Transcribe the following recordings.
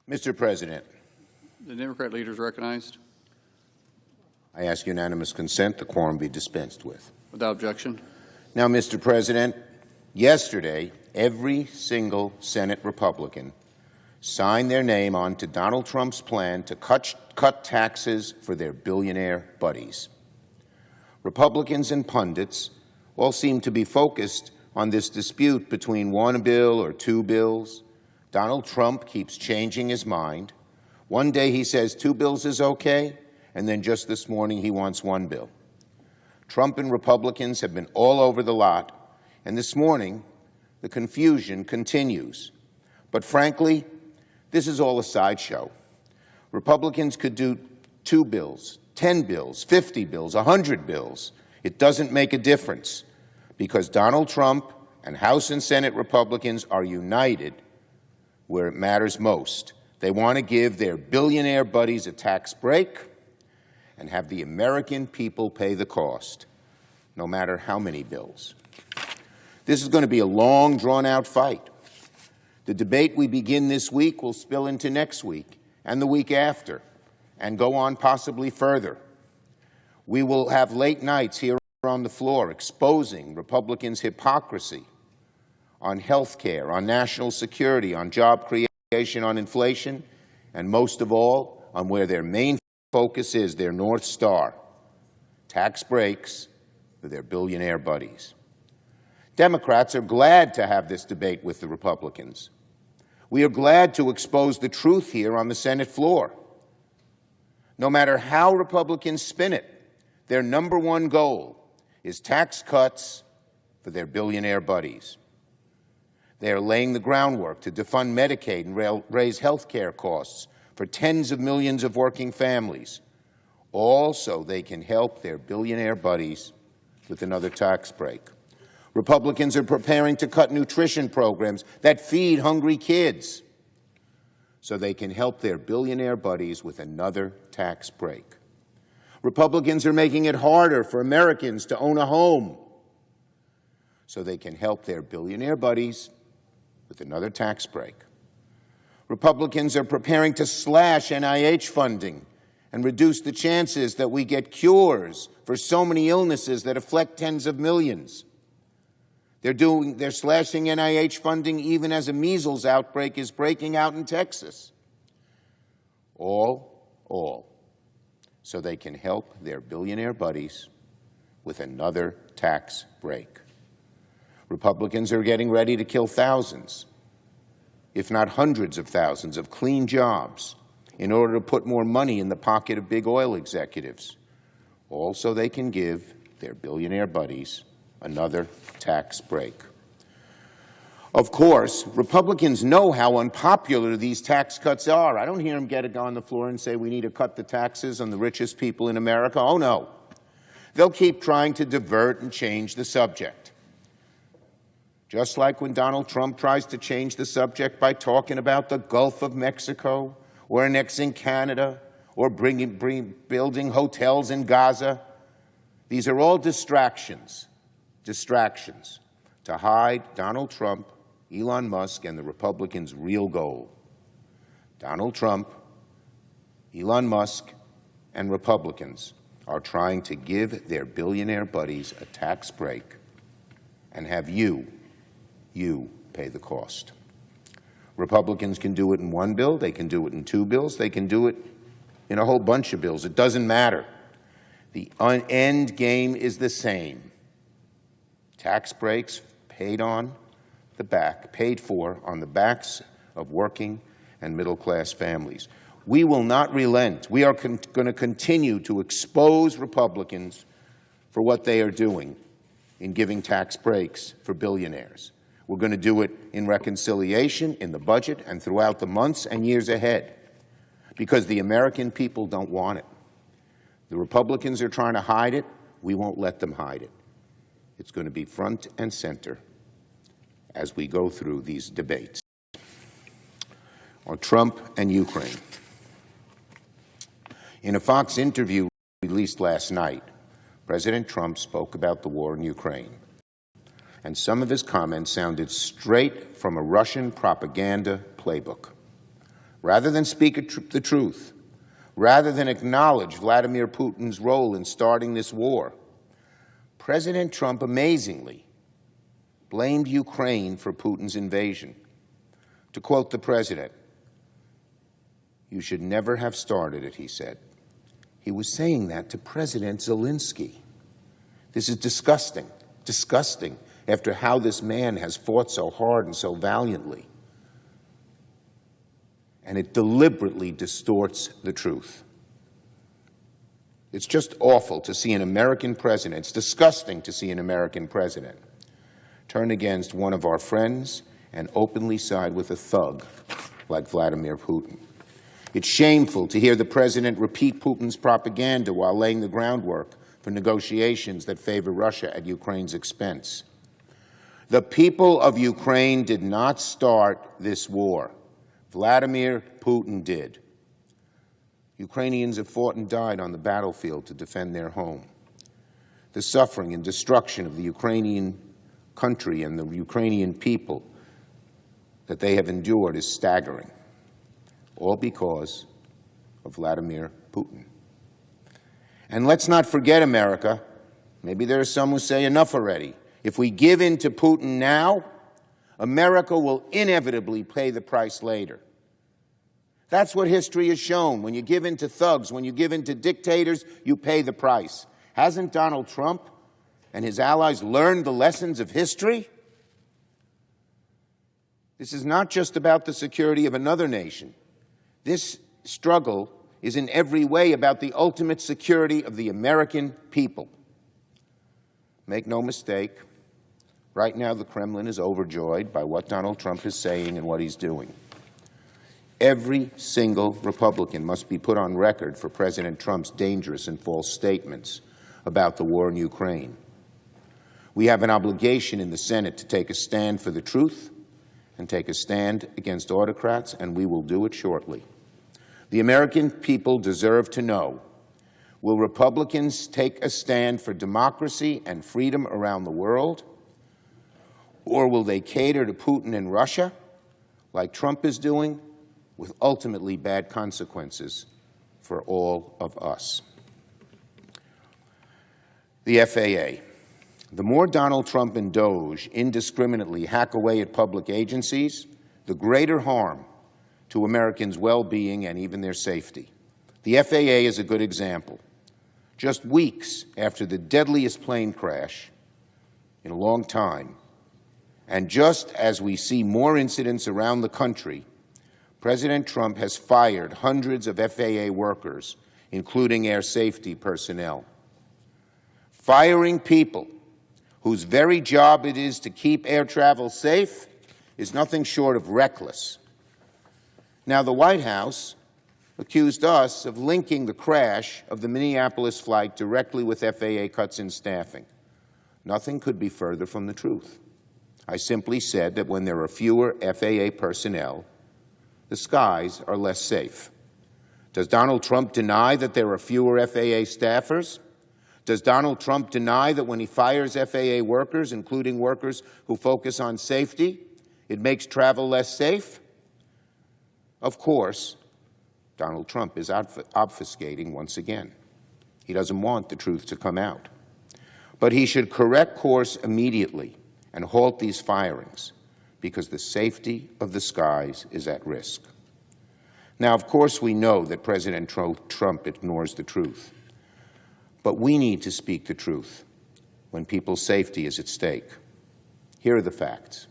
Mr. President, The Democratic leader is recognized. I ask unanimous consent the quorum be dispensed with. Without objection. Now, Mr. President, yesterday, every single Senate Republican signed their name onto Donald Trump's plan to cut taxes for their billionaire buddies. Republicans and pundits all seem to be focused on this dispute between one bill or two bills. Donald Trump keeps changing his mind. One day he says 2 bills is okay, and then just this morning he wants 1 bill. Trump and Republicans have been all over the lot, and this morning the confusion continues. But frankly, this is all a sideshow. Republicans could do 2 bills, 10 bills, 50 bills, 100 bills. It doesn't make a difference because Donald Trump and House and Senate Republicans are united where it matters most. They want to give their billionaire buddies a tax break and have the American people pay the cost, no matter how many bills. This is going to be a long, drawn-out fight. The debate we begin this week will spill into next week and the week after and go on possibly further. We will have late nights here on the floor exposing Republicans' hypocrisy on health care, on national security, on job creation, on inflation, and most of all, on where their main focus is, their North Star, tax breaks for their billionaire buddies. Democrats are glad to have this debate with the Republicans. We are glad to expose the truth here on the Senate floor. No matter how Republicans spin it, their #1 goal is tax cuts for their billionaire buddies. They are laying the groundwork to defund Medicaid and raise health care costs for tens of millions of working families, all so they can help their billionaire buddies with another tax break. Republicans are preparing to cut nutrition programs that feed hungry kids so they can help their billionaire buddies with another tax break. Republicans are making it harder for Americans to own a home so they can help their billionaire buddies with another tax break. Republicans are preparing to slash NIH funding and reduce the chances that we get cures for so many illnesses that affect tens of millions. They're slashing NIH funding even as a measles outbreak is breaking out in Texas. All so they can help their billionaire buddies with another tax break. Republicans are getting ready to kill thousands, if not hundreds of thousands, of clean jobs in order to put more money in the pocket of big oil executives, all so they can give their billionaire buddies another tax break. Of course, Republicans know how unpopular these tax cuts are. I don't hear them get on the floor and say we need to cut the taxes on the richest people in America. Oh, no. They'll keep trying to divert and change the subject. Just like when Donald Trump tries to change the subject by talking about the Gulf of Mexico or annexing Canada or building hotels in Gaza. These are all distractions to hide Donald Trump, Elon Musk, and the Republicans' real goal. Donald Trump, Elon Musk, and Republicans are trying to give their billionaire buddies a tax break and have you pay the cost. Republicans can do it in 1 bill, they can do it in 2 bills, they can do it in a whole bunch of bills. It doesn't matter. The end game is the same. Tax breaks paid for on the backs of working and middle-class families. We will not relent. We are going to continue to expose Republicans for what they are doing in giving tax breaks for billionaires. We're going to do it in reconciliation, in the budget, and throughout the months and years ahead, because the American people don't want it. The Republicans are trying to hide it. We won't let them hide it. It's going to be front and center as we go through these debates. On Trump and Ukraine. In a Fox interview released last night, President Trump spoke about the war in Ukraine. And some of his comments sounded straight from a Russian propaganda playbook. rather than speak the truth, rather than acknowledge Vladimir Putin's role in starting this war, President Trump amazingly blamed Ukraine for Putin's invasion. To quote the president, "You should never have started it," he said. He was saying that to President Zelensky. This is disgusting, disgusting, after how this man has fought so hard and so valiantly. And it deliberately distorts the truth. It's just awful to see an American president, it's disgusting to see an American president turn against one of our friends and openly side with a thug like Vladimir Putin. It's shameful to hear the president repeat Putin's propaganda while laying the groundwork for negotiations that favor Russia at Ukraine's expense. The people of Ukraine did not start this war. Vladimir Putin did. Ukrainians have fought and died on the battlefield to defend their home. The suffering and destruction of the Ukrainian country and the Ukrainian people that they have endured is staggering, all because of Vladimir Putin. And let's not forget, America, maybe there are some who say enough already. If we give in to Putin now, America will inevitably pay the price later. That's what history has shown. When you give in to thugs, when you give in to dictators, you pay the price. Hasn't Donald Trump and his allies learned the lessons of history? This is not just about the security of another nation. This struggle is in every way about the ultimate security of the American people. Make no mistake, right now the Kremlin is overjoyed by what Donald Trump is saying and what he's doing. Every single Republican must be put on record for President Trump's dangerous and false statements about the war in Ukraine. We have an obligation in the Senate to take a stand for the truth and take a stand against autocrats, and we will do it shortly. The American people deserve to know, will Republicans take a stand for democracy and freedom around the world, or will they cater to Putin and Russia, like Trump is doing, with ultimately bad consequences for all of us? The FAA. The more Donald Trump and DOJ indiscriminately hack away at public agencies, the greater harm to Americans' well-being and even their safety. The FAA is a good example. Just weeks after the deadliest plane crash in a long time, and just as we see more incidents around the country, President Trump has fired hundreds of FAA workers, including air safety personnel. Firing people whose very job it is to keep air travel safe is nothing short of reckless. Now, the White House accused us of linking the crash of the Minneapolis flight directly with FAA cuts in staffing. Nothing could be further from the truth. I simply said that when there are fewer FAA personnel, the skies are less safe. Does Donald Trump deny that there are fewer FAA staffers? Does Donald Trump deny that when he fires FAA workers, including workers who focus on safety, it makes travel less safe? Of course, Donald Trump is obfuscating once again. He doesn't want the truth to come out. But he should correct course immediately and halt these firings, because the safety of the skies is at risk. Now, of course, we know that President Trump ignores the truth. But we need to speak the truth when people's safety is at stake. Here are the facts.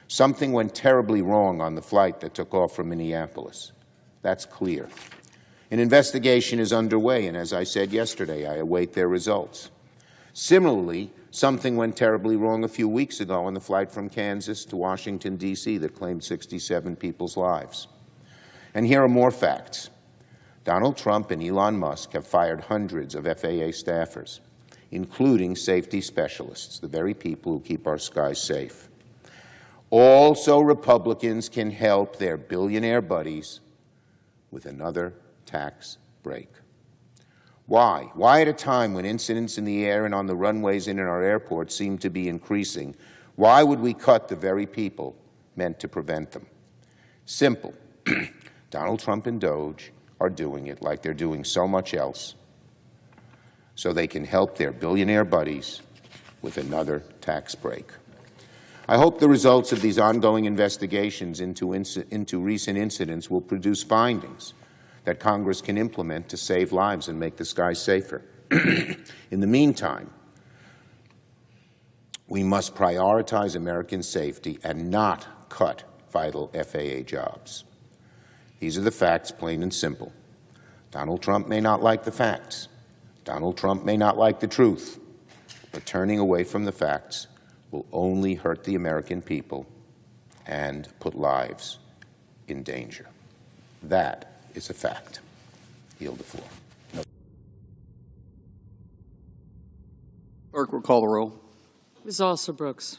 Something went terribly wrong on the flight that took off from Minneapolis. That's clear. An investigation is underway, and as I said yesterday, I await their results. Similarly, something went terribly wrong a few weeks ago on the flight from Kansas to Washington, D.C. that claimed 67 people's lives. And here are more facts. Donald Trump and Elon Musk have fired hundreds of FAA staffers, including safety specialists, the very people who keep our skies safe. Also, Republicans can help their billionaire buddies with another tax break. Why? Why at a time when incidents in the air and on the runways and in our airports seem to be increasing, why would we cut the very people meant to prevent them? Simple. Donald Trump and Doge are doing it like they're doing so much else, so they can help their billionaire buddies with another tax break. I hope the results of these ongoing investigations into recent incidents will produce findings that Congress can implement to save lives and make the skies safer. In the meantime, we must prioritize American safety and not cut vital FAA jobs. These are the facts, plain and simple. Donald Trump may not like the facts. Donald Trump may not like the truth. But turning away from the facts will only hurt the American people and put lives in danger. That is a fact. Yield the floor. Clerk will call the roll. Ms. Alston Brooks.